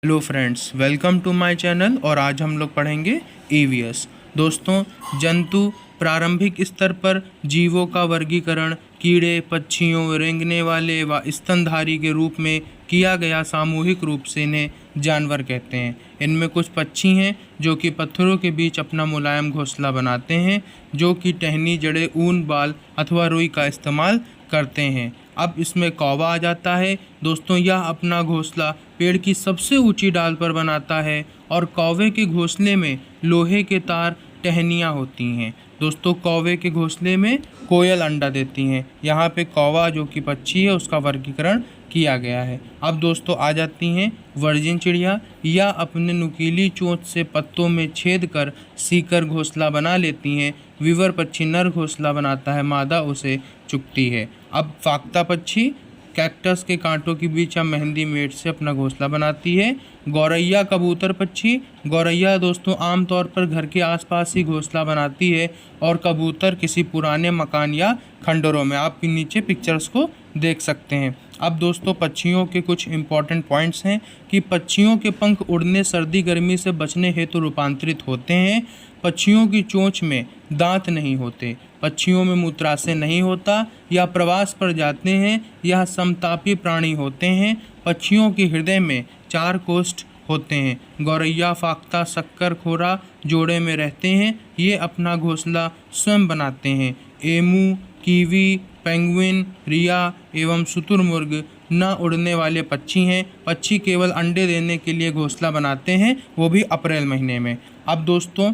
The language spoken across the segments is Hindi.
Hello friends, welcome to my channel. और आज हम लोग पढ़ेंगे ईवीएस। दोस्तों, जंतु प्रारंभिक स्तर पर जीवों का वर्गीकरण कीड़े, पक्षियों, रेंगने वाले व स्तनधारी के रूप में किया गया। सामूहिक रूप से इन्हें जानवर कहते हैं। इनमें कुछ पक्षी हैं जो कि पत्थरों के बीच अपना मुलायम घोंसला बनाते हैं, जो कि टहनी, जड़ें, ऊन, बाल अथवा रुई का इस्तेमाल करते हैं। अब इसमें कौवा आ जाता है। दोस्तों, यह अपना घोंसला पेड़ की सबसे ऊंची डाल पर बनाता है और कौवे के घोंसले में लोहे के तार, टहनियाँ होती हैं। दोस्तों, कौवे के घोंसले में कोयल अंडा देती हैं। यहाँ पे कौवा जो कि पक्षी है उसका वर्गीकरण किया गया है। अब दोस्तों आ जाती हैं वर्जिन चिड़िया। या अपने नुकीली चोंच से पत्तों में छेद कर सीकर घोंसला बना लेती हैं। वीवर पक्षी नर घोंसला बनाता है, मादा उसे चुगती है। अब फाख्ता पक्षी कैक्टस के कांटों के बीच या मेहंदी मेट से अपना घोंसला बनाती है। गौरैया कबूतर पक्षी। गौरैया दोस्तों आमतौर पर घर के आसपास ही घोंसला बनाती है और कबूतर किसी पुराने मकान या खंडरों में। आप नीचे पिक्चर्स को देख सकते हैं। अब दोस्तों पक्षियों के कुछ इंपॉर्टेंट पॉइंट्स हैं कि पक्षियों के पंख उड़ने, सर्दी गर्मी से बचने हेतु रूपांतरित होते हैं। पक्षियों की चोंच में दांत नहीं होते। पक्षियों में मूत्राशय नहीं होता या प्रवास पर जाते हैं। यह समतापी प्राणी होते हैं। पक्षियों के हृदय में 4 कोष्ठ होते हैं। गौरैया, फाख्ता, शक्कर खोरा जोड़े में रहते हैं। ये अपना घोंसला स्वयं बनाते हैं। एमू, कीवी, पेंगुइन, रिया एवं शुतुरमुर्ग न उड़ने वाले पक्षी हैं। पक्षी केवल अंडे देने के लिए घोंसला बनाते हैं, वो भी अप्रैल महीने में। अब दोस्तों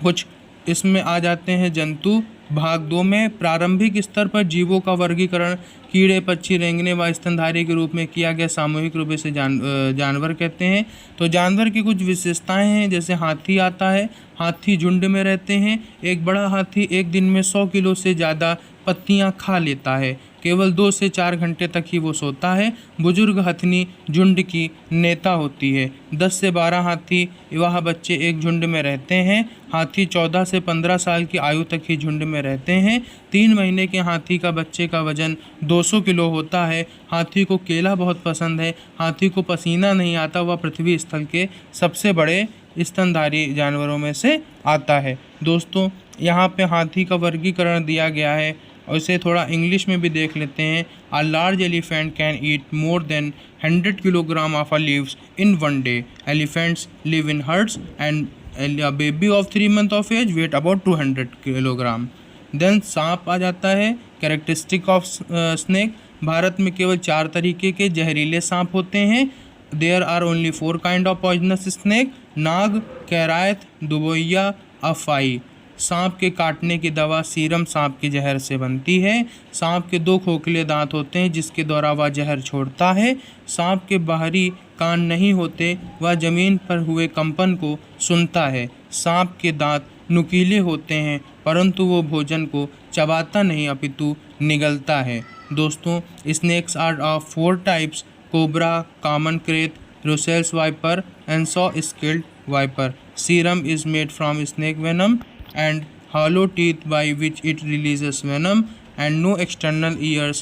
कुछ इसमें आ जाते हैं जंतु। भाग 2 में प्रारंभिक स्तर पर जीवों का वर्गीकरण कीड़े, पक्षी, रेंगने व स्तनधारी के रूप में किया गया। सामूहिक रूप से जानवर कहते हैं। तो जानवर की कुछ विशेषताएं हैं, जैसे हाथी आता है। हाथी झुंड में रहते हैं। एक बड़ा हाथी एक दिन में 100 किलो से ज़्यादा पत्तियां खा लेता है। केवल 2 से 4 घंटे तक ही वो सोता है। बुजुर्ग हथनी झुंड की नेता होती है। 10 से 12 हाथी वह बच्चे एक झुंड में रहते हैं। हाथी 14 से 15 साल की आयु तक ही झुंड में रहते हैं। 3 महीने के हाथी का बच्चे का वजन 200 किलो होता है। हाथी को केला बहुत पसंद है। हाथी को पसीना नहीं आता। वह पृथ्वी स्थल के सबसे बड़े स्तनधारी जानवरों में से आता है। दोस्तों, यहाँ पे हाथी का वर्गीकरण दिया गया है और इसे थोड़ा इंग्लिश में भी देख लेते हैं। A large elephant can eat more than 100 kilogram of leaves in 1 day. Elephants live in hertz and a baby of 3 month of age weight about 200 kilogram. Then सांप आ जाता है। Characteristic of snake. भारत में केवल 4 तरीके के जहरीले सांप होते हैं। There are only 4 kind of poisonous snake. नाग, कैरायत, दुबोइया, अफाई। सांप के काटने की दवा सीरम सांप के जहर से बनती है। सांप के 2 खोखले दांत होते हैं जिसके द्वारा वह जहर छोड़ता है। सांप के बाहरी कान नहीं होते। वह जमीन पर हुए कंपन को सुनता है। सांप के दांत नुकीले होते हैं परंतु वो भोजन को चबाता नहीं अपितु निगलता है। दोस्तों, snakes are of 4 types: cobra, common krait, Russell's viper and saw scaled viper. Serum is made from snake venom and hollow teeth by which it releases venom, and no external ears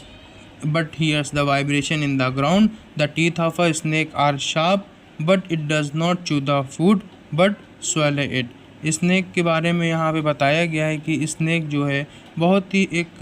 but hears the vibration in the ground. The teeth of a snake are sharp but it does not chew the food but swallow it. Snake के बारे में यहाँ पे बताया गया है कि स्नेक जो है बहुत ही एक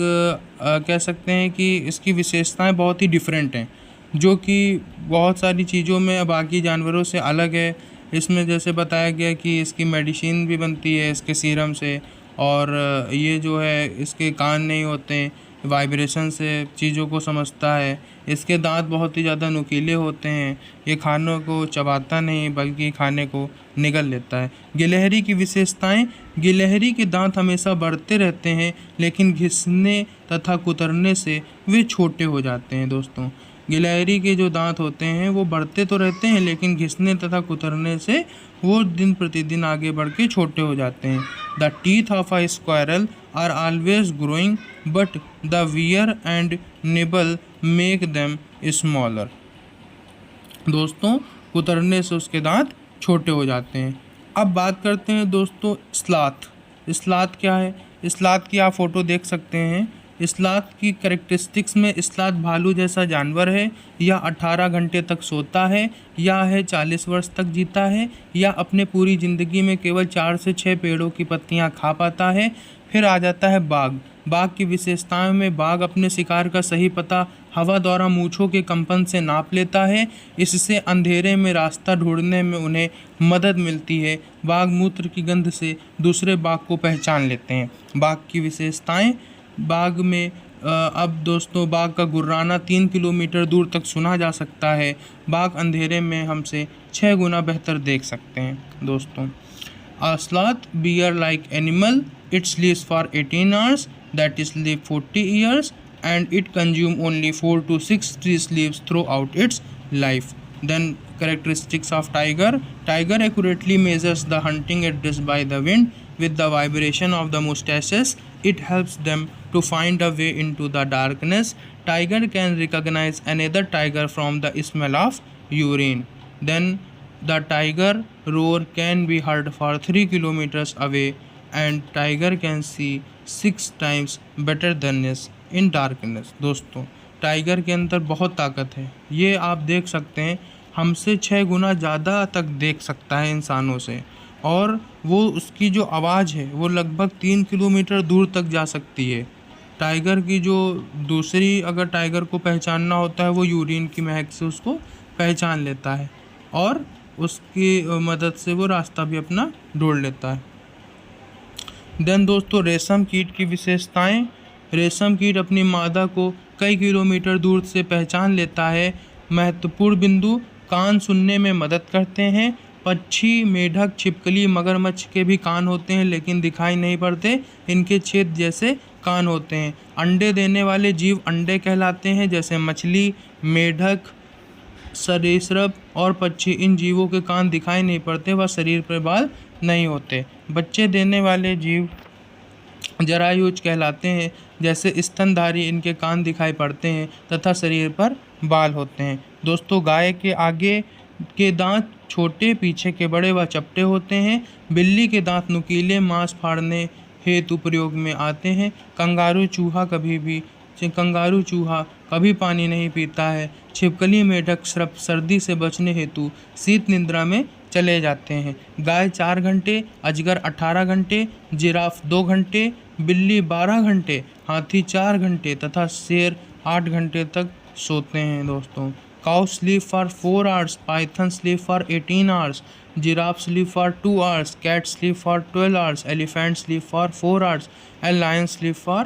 कह सकते हैं कि इसकी विशेषताएं बहुत ही डिफरेंट हैं, जो कि बहुत सारी चीज़ों में बाकी जानवरों से अलग है। इसमें जैसे बताया गया कि इसकी मेडिसिन भी बनती है इसके सीरम से, और ये जो है इसके कान नहीं होते, वाइब्रेशन से चीज़ों को समझता है। इसके दांत बहुत ही ज़्यादा नुकीले होते हैं। ये खानों को चबाता नहीं बल्कि खाने को निगल लेता है। गिलहरी की विशेषताएं। गिलहरी के दांत हमेशा बढ़ते रहते हैं लेकिन घिसने तथा कुतरने से वे छोटे हो जाते हैं। दोस्तों, गिलहरी के जो दांत होते हैं वो बढ़ते तो रहते हैं लेकिन घिसने तथा कुतरने से वो दिन प्रतिदिन आगे बढ़ के छोटे हो जाते हैं। The teeth of a squirrel are always growing but the wear and nibble make them smaller. दोस्तों, कुतरने से उसके दांत छोटे हो जाते हैं। अब बात करते हैं दोस्तों स्लॉथ। स्लॉथ क्या है? स्लॉथ की आप फ़ोटो देख सकते हैं। स्लॉथ की कैरेक्टरिस्टिक्स में स्लॉथ भालू जैसा जानवर है, या 18 घंटे तक सोता है, या है 40 वर्ष तक जीता है, या अपने पूरी ज़िंदगी में केवल 4 से 6 पेड़ों की पत्तियां खा पाता है। फिर आ जाता है बाघ। बाघ की विशेषताओं में बाघ अपने शिकार का सही पता हवा द्वारा मूंछों के कंपन से नाप लेता है। इससे अंधेरे में रास्ता ढूंढने में उन्हें मदद मिलती है। बाघ मूत्र की गंध से दूसरे बाघ को पहचान लेते हैं। बाघ की विशेषताएं, बाघ में अब दोस्तों बाघ का गुर्राना 3 किलोमीटर दूर तक सुना जा सकता है। बाघ अंधेरे में हमसे 6 गुना बेहतर देख सकते हैं दोस्तों। A sloth bear like animal, it sleeps for 18 hours, that is live 40 years, and it consume only 4 to 6 sleeps throughout its life. Then characteristics of tiger. Tiger accurately measures the hunting address by the wind. With the vibration of the mustaches, it helps them to find a way into the darkness. Tiger can recognize another tiger from the smell of urine. Then the tiger roar can be heard for 3 kilometers away, and tiger can see 6 times better than us in darkness. दोस्तों टाइगर के अंदर बहुत ताकत है, ये आप देख सकते हैं, हमसे 6 गुना ज़्यादा तक देख सकता है इंसानों से, और वो उसकी जो आवाज़ है वो लगभग 3 किलोमीटर दूर तक जा सकती है। टाइगर की जो दूसरी, अगर टाइगर को पहचानना होता है, वो यूरिन की महक से उसको पहचान लेता है, और उसकी मदद से वो रास्ता भी अपना ढूंढ लेता है। देन दोस्तों रेशम कीट की विशेषताएं। रेशम कीट अपनी मादा को कई किलोमीटर दूर से पहचान लेता है। महत्वपूर्ण बिंदु, कान सुनने में मदद करते हैं। पक्षी, मेढक, छिपकली, मगरमच्छ के भी कान होते हैं लेकिन दिखाई नहीं पड़ते, इनके छेद जैसे कान होते हैं। अंडे देने वाले जीव अंडे कहलाते हैं, जैसे मछली, मेढक, सरीसृप और पक्षी। इन जीवों के कान दिखाई नहीं पड़ते, व शरीर पर बाल नहीं होते। बच्चे देने वाले जीव जरायुज कहलाते हैं, जैसे स्तनधारी, इनके कान दिखाई पड़ते हैं तथा शरीर पर बाल होते हैं। दोस्तों गाय के आगे के दांत छोटे, पीछे के बड़े व चपटे होते हैं। बिल्ली के दांत नुकीले, मांस फाड़ने हेतु प्रयोग में आते हैं। कंगारू चूहा कभी पानी नहीं पीता है। छिपकली, मेढक, सर्दी से बचने हेतु शीत निद्रा में चले जाते हैं। गाय 4 घंटे, अजगर 18 घंटे, जिराफ 2 घंटे, बिल्ली 12 घंटे, हाथी 4 घंटे तथा शेर 8 घंटे तक सोते हैं दोस्तों। Cow sleep for 4 hours, Python sleep for 18 hours, giraffe sleep for 2 hours, cat sleep for 12 hours, elephant sleep for 4 hours, and lion sleep for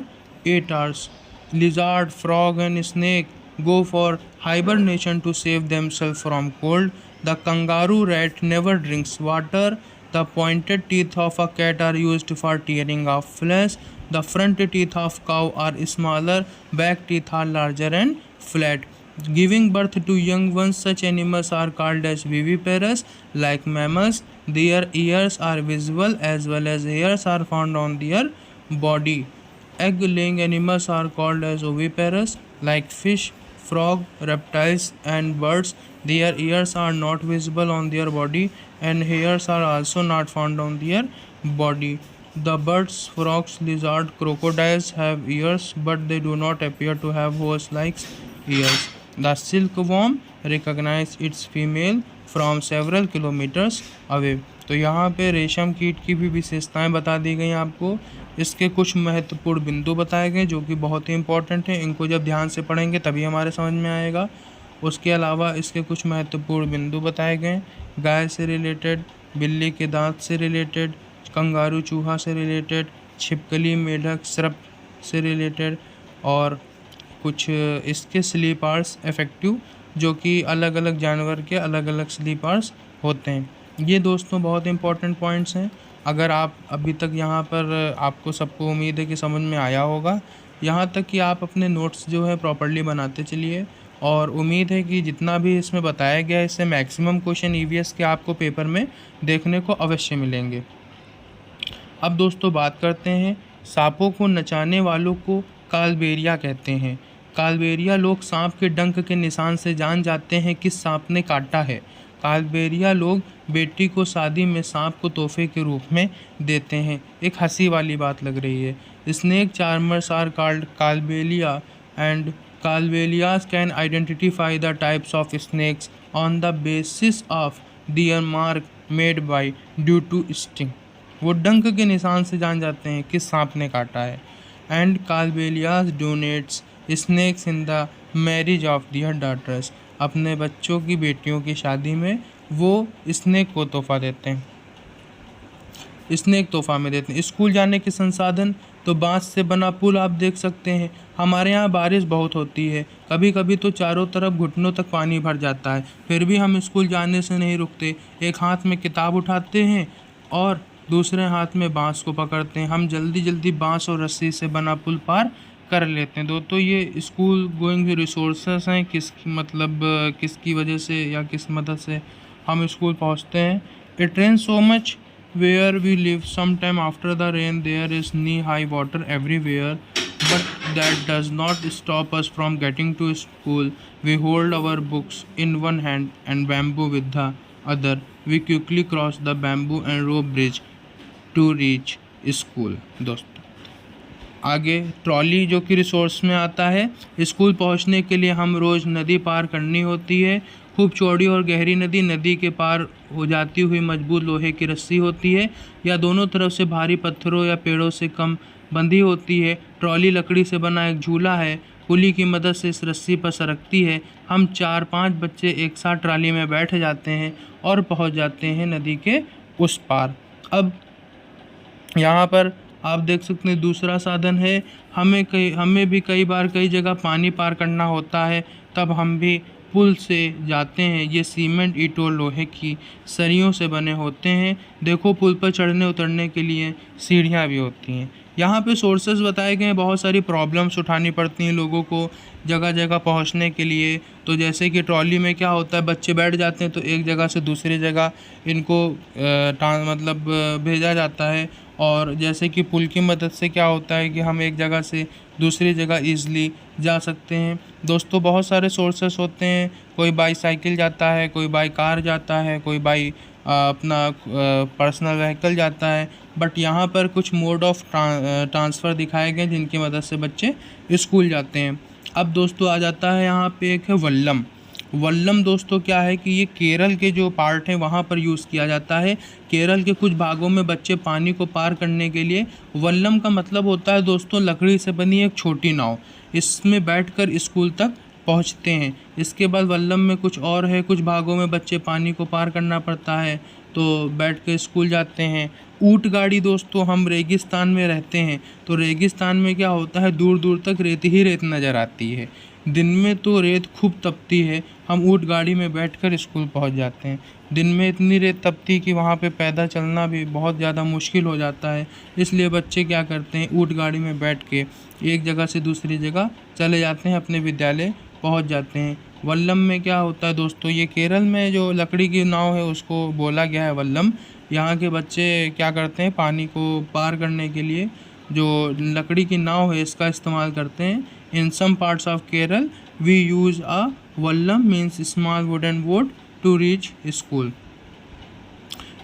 8 hours. Lizard, frog, and snake go for hibernation to save themselves from cold. The kangaroo rat never drinks water. The pointed teeth of a cat are used for tearing off flesh. The front teeth of cow are smaller, back teeth are larger and flat. Giving birth to young ones, such animals are called as viviparous. Like mammals, their ears are visible as well as hairs are found on their body. Egg-laying animals are called as oviparous. Like fish, frog, reptiles, and birds, their ears are not visible on their body, and hairs are also not found on their body. The birds, frogs, lizards, crocodiles have ears, but they do not appear to have horse-like ears. The silkworm recognize its female from several kilometers away. तो यहाँ पे रेशम कीट की भी विशेषताएं बता दी गई आपको। इसके कुछ महत्वपूर्ण बिंदु बताए गए जो कि बहुत ही इंपॉर्टेंट हैं। इनको जब ध्यान से पढ़ेंगे तभी हमारे समझ में आएगा। उसके अलावा इसके कुछ महत्वपूर्ण बिंदु बताए गए, गाय से रिलेटेड, बिल्ली के दांत से रिलेटेड, कंगारू चूहा से रिलेटेड, छिपकली, मेढक, सर्प से रिलेटेड, और कुछ इसके स्लीप आवर्स इफेक्टिव, जो कि अलग अलग जानवर के अलग अलग स्लीप आवर्स होते हैं। ये दोस्तों बहुत इंपॉर्टेंट पॉइंट्स हैं। अगर आप अभी तक यहाँ पर, आपको सबको उम्मीद है कि समझ में आया होगा। यहाँ तक कि आप अपने नोट्स जो है प्रॉपर्ली बनाते चलिए, और उम्मीद है कि जितना भी इसमें बताया गया है इससे मैक्सिमम क्वेश्चन ईवीएस के आपको पेपर में देखने को अवश्य मिलेंगे। अब दोस्तों बात करते हैं, सांपों को नचाने वालों को कालबेरिया कहते हैं। कालबेरिया लोग सांप के डंक के निशान से जान जाते हैं कि सांप ने काटा है। कालबेलिया लोग बेटी को शादी में सांप को तोहफे के रूप में देते हैं। एक हंसी वाली बात लग रही है। Snake charmers are called Kalbelia and Kalbelias can identify the types of snakes on the basis of their mark made by due to sting. वो डंक के निशान से जान जाते हैं किस सांप ने काटा है। And Kalbelias donates snakes in the marriage of their daughters. अपने बच्चों की बेटियों की शादी में वो स्नेक को तोहफा देते हैं, स्नेक तोहफा में देते हैं। स्कूल जाने के संसाधन तो बांस से बना पुल आप देख सकते हैं। हमारे यहाँ बारिश बहुत होती है, कभी कभी तो चारों तरफ घुटनों तक पानी भर जाता है, फिर भी हम स्कूल जाने से नहीं रुकते। एक हाथ में किताब उठाते हैं और दूसरे हाथ में बांस को पकड़ते हैं। हम जल्दी जल्दी बांस और रस्सी से बना पुल पार कर लेते हैं। दोस्तों ये स्कूल गोइंग रिसोर्सेस हैं, किसकी वजह से या किस मदद से हम स्कूल पहुंचते हैं। It rain so much where we live. Sometime after the rain there is knee high water everywhere, but that does not stop us from getting to school. We hold our books in one hand and bamboo with the other. We quickly cross the bamboo and rope bridge to reach school. दोस्तों आगे ट्रॉली जो कि रिसोर्स में आता है। स्कूल पहुंचने के लिए हम रोज़ नदी पार करनी होती है। खूब चौड़ी और गहरी नदी के पार हो जाती हुई मजबूत लोहे की रस्सी होती है या दोनों तरफ से भारी पत्थरों या पेड़ों से कम बंधी होती है। ट्रॉली लकड़ी से बना एक झूला है, पुली की मदद से इस रस्सी पर सरकती है। हम 4-5 बच्चे एक साथ ट्रॉली में बैठ जाते हैं और पहुंच जाते हैं नदी के उस पार। अब यहाँ पर आप देख सकते हैं दूसरा साधन है। हमें भी कई बार कई जगह पानी पार करना होता है, तब हम भी पुल से जाते हैं। ये सीमेंट ईंटों लोहे की सरियों से बने होते हैं। देखो पुल पर चढ़ने उतरने के लिए सीढ़ियाँ भी होती हैं। यहाँ पे सोर्सेज बताए गए हैं, बहुत सारी प्रॉब्लम्स उठानी पड़ती हैं लोगों को जगह जगह पहुँचने के लिए। तो जैसे कि ट्रॉली में क्या होता है, बच्चे बैठ जाते हैं तो एक जगह से दूसरी जगह इनको भेजा जाता है। और जैसे कि पुल की मदद से क्या होता है कि हम एक जगह से दूसरी जगह ईज़िली जा सकते हैं। दोस्तों बहुत सारे सोर्सेस होते हैं, कोई बाई साइकिल जाता है, कोई बाई कार जाता है, कोई बाई अपना पर्सनल व्हीकल जाता है। बट यहाँ पर कुछ मोड ऑफ ट्रांसफ़र दिखाए गए जिनकी मदद से बच्चे स्कूल जाते हैं। अब दोस्तों आ जाता है यहाँ पे एक है वल्लम। वल्लम दोस्तों क्या है कि ये केरल के जो पार्ट हैं वहाँ पर यूज़ किया जाता है। केरल के कुछ भागों में बच्चे पानी को पार करने के लिए वल्लम का मतलब होता है दोस्तों लकड़ी से बनी एक छोटी नाव, इसमें बैठकर स्कूल तक पहुँचते हैं। इसके बाद वल्लम में कुछ और है, कुछ भागों में बच्चे पानी को पार करना पड़ता है तो बैठ के स्कूल जाते हैं। ऊँट गाड़ी दोस्तों, हम रेगिस्तान में रहते हैं तो रेगिस्तान में क्या होता है दूर दूर तक रेत ही रेत नज़र आती है। दिन में तो रेत खूब तपती है, हम ऊँट गाड़ी में बैठकर स्कूल पहुंच जाते हैं। दिन में इतनी रेत तपती कि वहाँ पे पैदल चलना भी बहुत ज़्यादा मुश्किल हो जाता है, इसलिए बच्चे क्या करते हैं ऊँट गाड़ी में बैठ के एक जगह से दूसरी जगह चले जाते हैं, अपने विद्यालय पहुँच जाते हैं। वल्लम में क्या होता है दोस्तों, ये केरल में जो लकड़ी की नाव है उसको बोला गया है वल्लम। यहाँ के बच्चे क्या करते हैं पानी को पार करने के लिए जो लकड़ी की नाव है इसका इस्तेमाल करते हैं। In some parts of Kerala, we use a vallam, means small wooden boat, to reach school.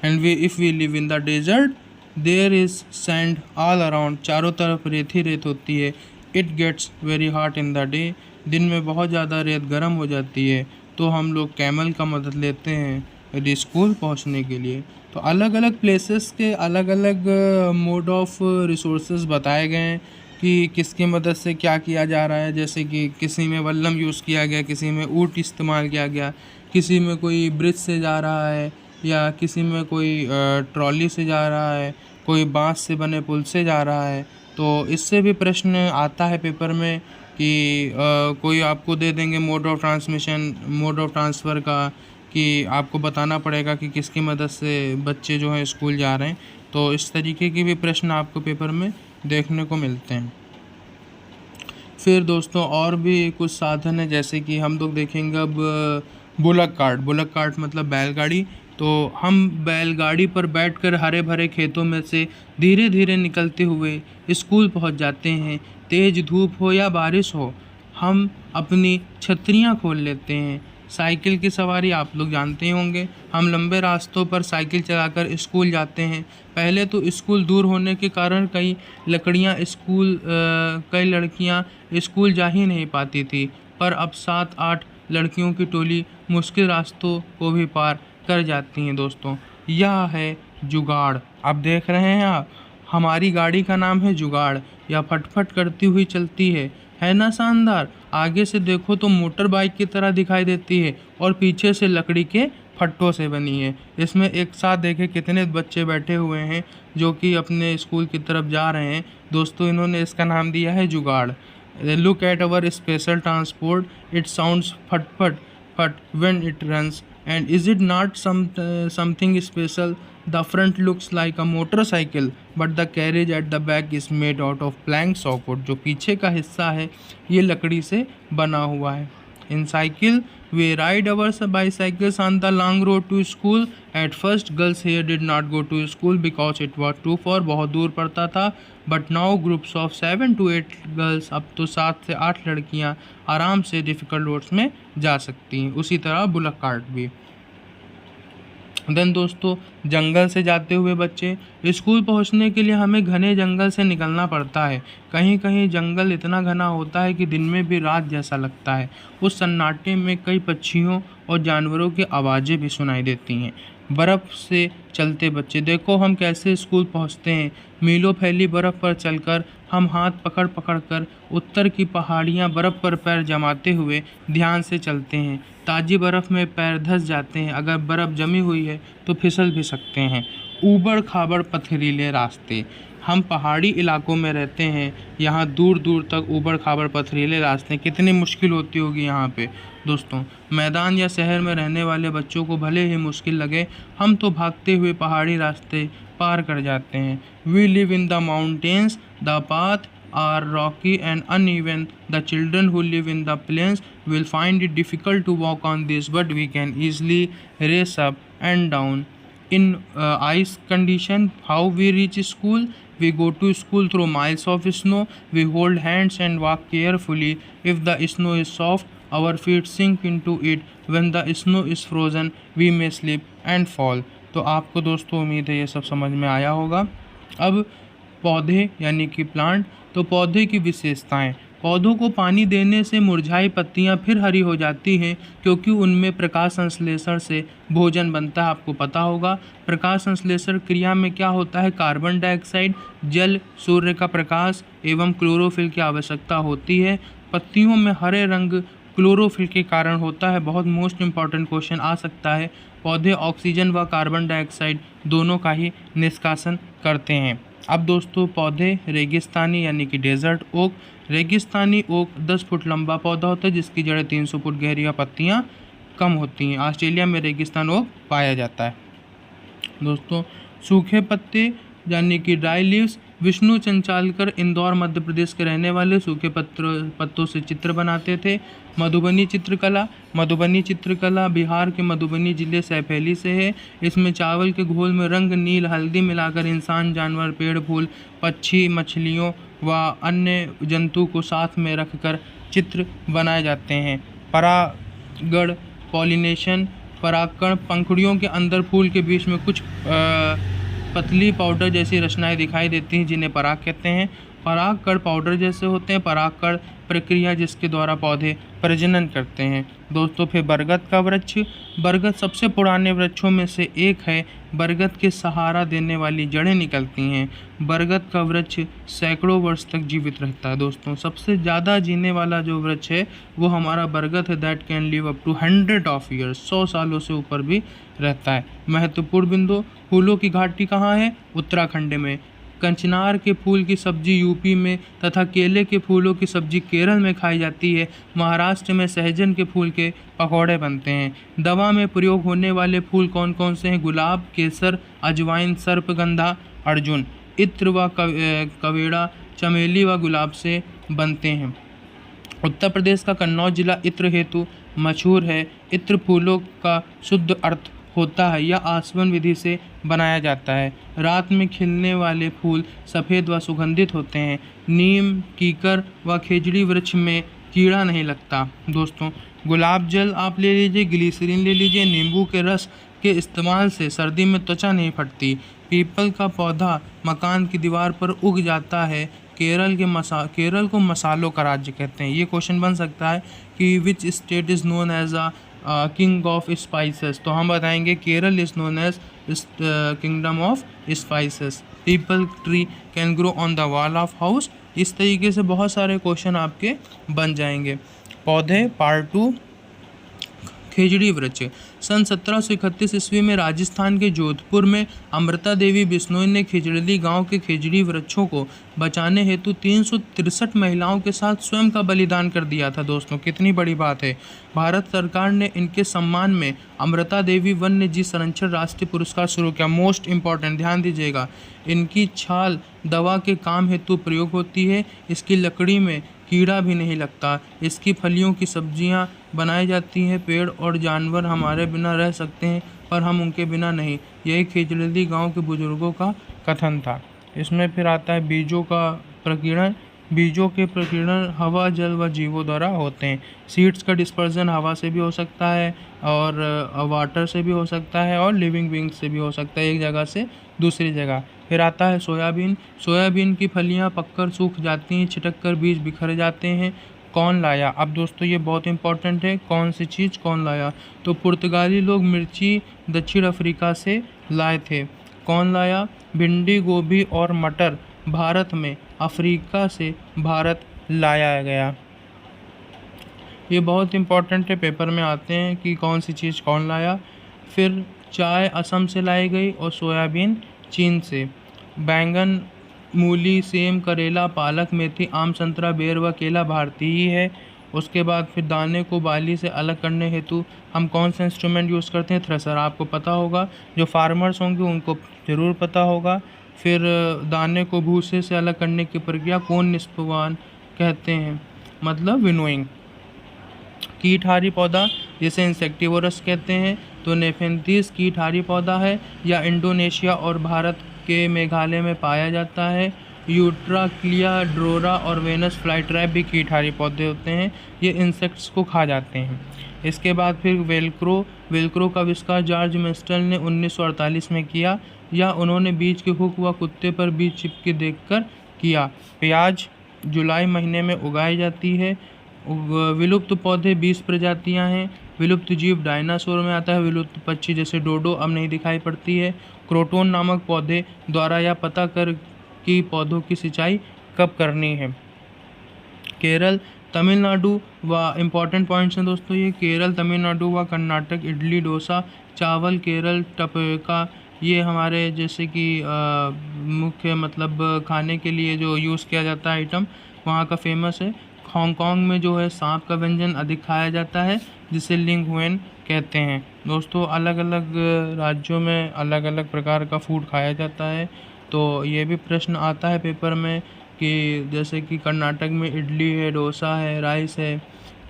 And if we live in the desert, there is sand all around. चारों तरफ रेत ही रेत होती है। It gets very hot in the day. दिन में बहुत ज़्यादा रेत गर्म हो जाती है तो हम लोग कैमल का मदद लेते हैं यदि स्कूल पहुंचने के लिए। तो अलग अलग प्लेसेस के अलग अलग मोड ऑफ रिसोर्सेज बताए गए हैं कि किसकी मदद से क्या किया जा रहा है। जैसे कि किसी में वल्लम यूज़ किया गया, किसी में ऊँट इस्तेमाल किया गया, किसी में कोई ब्रिज से जा रहा है या किसी में कोई ट्रॉली से जा रहा है, कोई बांस से बने पुल से जा रहा है। तो इससे भी प्रश्न आता है पेपर में कि कोई आपको दे देंगे मोड ऑफ ट्रांसफ़र का, कि आपको बताना पड़ेगा कि किसकी मदद से बच्चे जो हैं स्कूल जा रहे हैं। तो इस तरीके के भी प्रश्न आपको पेपर में देखने को मिलते हैं। फिर दोस्तों और भी कुछ साधन है, जैसे कि हम लोग देखेंगे अब बुलक कार्ट मतलब बैलगाड़ी। तो हम बैलगाड़ी पर बैठकर हरे भरे खेतों में से धीरे धीरे निकलते हुए स्कूल पहुंच जाते हैं। तेज़ धूप हो या बारिश हो, हम अपनी छतरियां खोल लेते हैं, साइकिल की सवारी आप लोग जानते ही होंगे। हम लंबे रास्तों पर साइकिल चलाकर स्कूल जाते हैं। पहले तो स्कूल दूर होने के कारण कई लड़कियां स्कूल जा ही नहीं पाती थी, पर अब 7-8 लड़कियों की टोली मुश्किल रास्तों को भी पार कर जाती हैं। दोस्तों, यह है जुगाड़। अब देख रहे हैं आप, हमारी गाड़ी का नाम है जुगाड़। यह फटफट करती हुई चलती है ना शानदार। आगे से देखो तो मोटर बाइक की तरह दिखाई देती है और पीछे से लकड़ी के फट्टों से बनी है। इसमें एक साथ देखे कितने बच्चे बैठे हुए हैं जो कि अपने स्कूल की तरफ जा रहे हैं। दोस्तों, इन्होंने इसका नाम दिया है जुगाड़। Look at our special transport, it sounds फट फट फट when it runs, and is it not something special? The front looks like a motorcycle, but the carriage at the back is made out of planks of wood. जो पीछे का हिस्सा है ये लकड़ी से बना हुआ है। In cycle we ride our bicycles on the long road to school. At first girls here did not go to school because it was too far, बहुत दूर पड़ता था। But now groups of 7 to 8 girls, अब तो 7 से 8 लड़कियां आराम से डिफ़िकल्ट रोड्स में जा सकती हैं। उसी तरह बुलक कार्ट भी। देन दोस्तों, जंगल से जाते हुए बच्चे, स्कूल पहुंचने के लिए हमें घने जंगल से निकलना पड़ता है। कहीं कहीं जंगल इतना घना होता है कि दिन में भी रात जैसा लगता है। उस सन्नाटे में कई पक्षियों और जानवरों की आवाज़ें भी सुनाई देती हैं। बर्फ़ से चलते बच्चे, देखो हम कैसे स्कूल पहुंचते हैं। मीलों फैली बर्फ़ पर चलकर हम हाथ पकड़ पकड़ कर उत्तर की पहाड़ियां बर्फ़ पर पैर जमाते हुए ध्यान से चलते हैं। ताज़ी बर्फ़ में पैर धंस जाते हैं, अगर बर्फ़ जमी हुई है तो फिसल भी सकते हैं। ऊबड़ खाबड़ पथरीले रास्ते, हम पहाड़ी इलाकों में रहते हैं, यहाँ दूर दूर तक ऊबड़ खाबड़ पथरीले रास्ते, कितनी मुश्किल होती होगी यहाँ पे। दोस्तों, मैदान या शहर में रहने वाले बच्चों को भले ही मुश्किल लगे, हम तो भागते हुए पहाड़ी रास्ते पार कर जाते हैं। We live in the mountains, the path are rocky and uneven. The children who live in the plains will find it difficult to walk on this, but we can easily race up and down. In ice condition, how we reach school? We go to school through miles of snow. We hold hands and walk carefully. If the snow is soft, our feet sink into it. When the snow is frozen, we may slip and fall. तो आपको दोस्तों उम्मीद है ये सब समझ में आया होगा। अब पौधे यानी कि प्लांट, तो पौधे की विशेषताएं। पौधों को पानी देने से मुरझाई पत्तियां फिर हरी हो जाती हैं, क्योंकि उनमें प्रकाश संश्लेषण से भोजन बनता है। आपको पता होगा प्रकाश संश्लेषण क्रिया में क्या होता है, कार्बन डाइऑक्साइड, जल, सूर्य का प्रकाश एवं क्लोरोफिल की आवश्यकता होती है। पत्तियों में हरे रंग क्लोरोफिल के कारण होता है। बहुत मोस्ट इम्पॉर्टेंट क्वेश्चन आ सकता है। पौधे ऑक्सीजन व कार्बन डाइऑक्साइड दोनों का ही निष्कासन करते हैं। अब दोस्तों, पौधे रेगिस्तानी यानी कि डेजर्ट ओक। रेगिस्तानी ओक 10 फुट लंबा पौधा होता है जिसकी जड़ें 300 फुट गहरी और पत्तियां कम होती हैं। ऑस्ट्रेलिया में रेगिस्तान ओक पाया जाता है। दोस्तों, सूखे पत्ते यानी कि ड्राई लीव्स। विष्णु चंचालकर इंदौर मध्य प्रदेश के रहने वाले सूखे पत्तों से चित्र बनाते थे। मधुबनी चित्रकला। मधुबनी चित्रकला बिहार के मधुबनी जिले सैफैली से है। इसमें चावल के घोल में रंग नील हल्दी मिलाकर इंसान, जानवर, पेड़, फूल, पक्षी, मछलियों व अन्य जंतु को साथ में रखकर चित्र बनाए जाते हैं। परागण पॉलिनेशन। परागकण पंखुड़ियों के अंदर फूल के बीच में कुछ पतली पाउडर जैसी रचनाएं दिखाई देती हैं जिन्हें पराग कहते हैं। परागकण पाउडर जैसे होते हैं। परागकण प्रक्रिया जिसके द्वारा पौधे प्रजनन करते हैं। दोस्तों, फिर बरगद का वृक्ष। बरगद सबसे पुराने वृक्षों में से एक है। बरगद के सहारा देने वाली जड़ें निकलती हैं। बरगद का वृक्ष सैकड़ों वर्ष तक जीवित रहता है। दोस्तों, सबसे ज़्यादा जीने वाला जो वृक्ष है वो हमारा बरगद है। That can live up to 100 of years, 100 सालों से ऊपर भी रहता है। महत्वपूर्ण बिंदु, फूलों की घाटी कहाँ है? उत्तराखंड में। कंचनार के फूल की सब्जी यूपी में तथा केले के फूलों की सब्जी केरल में खाई जाती है। महाराष्ट्र में सहजन के फूल के पकौड़े बनते हैं। दवा में प्रयोग होने वाले फूल कौन कौन से हैं? गुलाब, केसर, अजवाइन, सर्पगंधा, अर्जुन। इत्र व कवेड़ा चमेली व गुलाब से बनते हैं। उत्तर प्रदेश का कन्नौज जिला इत्र हेतु मशहूर है। इत्र फूलों का शुद्ध अर्थ होता है। यह आसवन विधि से बनाया जाता है। रात में खिलने वाले फूल सफ़ेद व सुगंधित होते हैं। नीम, कीकर व खेजड़ी वृक्ष में कीड़ा नहीं लगता। दोस्तों, गुलाब जल आप ले लीजिए, ग्लिसरीन ले लीजिए। नींबू के रस के इस्तेमाल से सर्दी में त्वचा नहीं फटती। पीपल का पौधा मकान की दीवार पर उग जाता है। केरल को मसालों का राज्य कहते हैं। ये क्वेश्चन बन सकता है कि which state is known as a king of spices, तो हम बताएंगे Kerala is known as kingdom of spices. Peepal tree can grow on the wall of house. इस तरीके से बहुत सारे क्वेश्चन आपके बन जाएंगे। पौधे पार्ट 2, खेजड़ी वृक्ष। सन 1731 ईस्वी में राजस्थान के जोधपुर में अमृता देवी बिश्नोई ने खिजड़ी गांव के खेजड़ी वृक्षों को बचाने हेतु 363 महिलाओं के साथ स्वयं का बलिदान कर दिया था। दोस्तों कितनी बड़ी बात है। भारत सरकार ने इनके सम्मान में अमृता देवी वन्य जीव संरक्षण राष्ट्रीय पुरस्कार शुरू किया। मोस्ट इम्पॉर्टेंट, ध्यान दीजिएगा। इनकी छाल दवा के काम हेतु प्रयोग होती है। इसकी लकड़ी में कीड़ा भी नहीं लगता। इसकी फलियों की सब्जियां बनाई जाती हैं। पेड़ और जानवर हमारे बिना रह सकते हैं पर हम उनके बिना नहीं। यही खिजड़ी गांव के बुजुर्गों का कथन था। इसमें फिर आता है बीजों का प्रकीर्णन। बीजों के प्रकीर्णन हवा, जल व जीवों द्वारा होते हैं। सीड्स का डिस्पर्जन हवा से भी हो सकता है और वाटर से भी हो सकता है और लिविंग बींग्स से भी हो सकता है, एक जगह से दूसरी जगह। फिर आता है सोयाबीन। सोयाबीन की फलियां पककर सूख जाती हैं, छिटक कर बीज बिखर जाते हैं। कौन लाया? अब दोस्तों ये बहुत इंपॉर्टेंट है, कौन सी चीज़ कौन लाया? तो पुर्तगाली लोग मिर्ची दक्षिण अफ्रीका से लाए थे। कौन लाया? भिंडी, गोभी और मटर भारत में अफ्रीका से भारत लाया गया। ये बहुत इंपॉर्टेंट है, पेपर में आते हैं कि कौन सी चीज़ कौन लाया। फिर चाय असम से लाई गई और सोयाबीन चीन से। बैंगन, मूली, सेम, करेला, पालक, मेथी, आम, संतरा, बेर व केला भारतीय ही है। उसके बाद फिर दाने को बाली से अलग करने हेतु हम कौन सा इंस्ट्रूमेंट यूज़ करते हैं? थ्रेशर। आपको पता होगा, जो फार्मर्स होंगे उनको ज़रूर पता होगा। फिर दाने को भूसे से अलग करने की प्रक्रिया कोन निष्पवान कहते हैं, मतलब विनोइंग। कीटहारी पौधा जिसे इंसेक्टिवोरस कहते हैं, तो नेफेंथिस कीटहारी पौधा है या इंडोनेशिया और भारत के मेघालय में पाया जाता है। यूट्राक्लिया, ड्रोरा और वेनस फ्लाईट्रैप भी कीटहारी पौधे होते हैं। ये इंसेक्ट्स को खा जाते हैं। इसके बाद फिर वेलक्रो का आविष्कार जॉर्ज मेस्टल ने 1948 में किया, या उन्होंने बीज के हुक व कुत्ते पर बीज चिपके देखकर किया। प्याज जुलाई महीने में उगाई जाती है। विलुप्त पौधे 20 प्रजातियां हैं। विलुप्त जीव डायनासोर में आता है। विलुप्त पक्षी जैसे डोडो अब नहीं दिखाई पड़ती है। क्रोटोन नामक पौधे द्वारा यह पता कर कि पौधों की सिंचाई कब करनी है। केरल, तमिलनाडु व इम्पॉर्टेंट पॉइंट्स हैं दोस्तों ये। केरल, तमिलनाडु व कर्नाटक इडली डोसा। चावल केरल, टपका, ये हमारे जैसे कि मुख्य मतलब खाने के लिए जो यूज़ किया जाता है आइटम वहाँ का फेमस है। हांगकांग में जो है सांप का व्यंजन अधिक खाया जाता है जिसे लिंग हुएन कहते हैं। दोस्तों अलग अलग राज्यों में अलग अलग प्रकार का फूड खाया जाता है, तो ये भी प्रश्न आता है पेपर में कि जैसे कि कर्नाटक में इडली है, डोसा है, राइस है,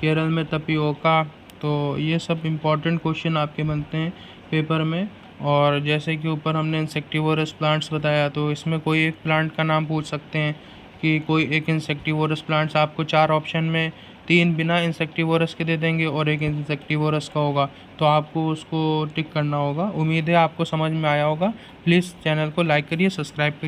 केरल में तपियोका। तो ये सब इम्पॉर्टेंट क्वेश्चन आपके बनते हैं पेपर में। और जैसे कि ऊपर हमने इंसेक्टिवोरस प्लांट्स बताया, तो इसमें कोई एक प्लांट का नाम पूछ सकते हैं कि कोई एक इंसेक्टिवोरस प्लांट्स। आपको 4 ऑप्शन में 3 बिना इंसेक्टिवोरस के दे देंगे और एक इंसेक्टिवोरस का होगा, तो आपको उसको टिक करना होगा। उम्मीद है आपको समझ में आया होगा। प्लीज़ चैनल को लाइक करिए, सब्सक्राइब करिए।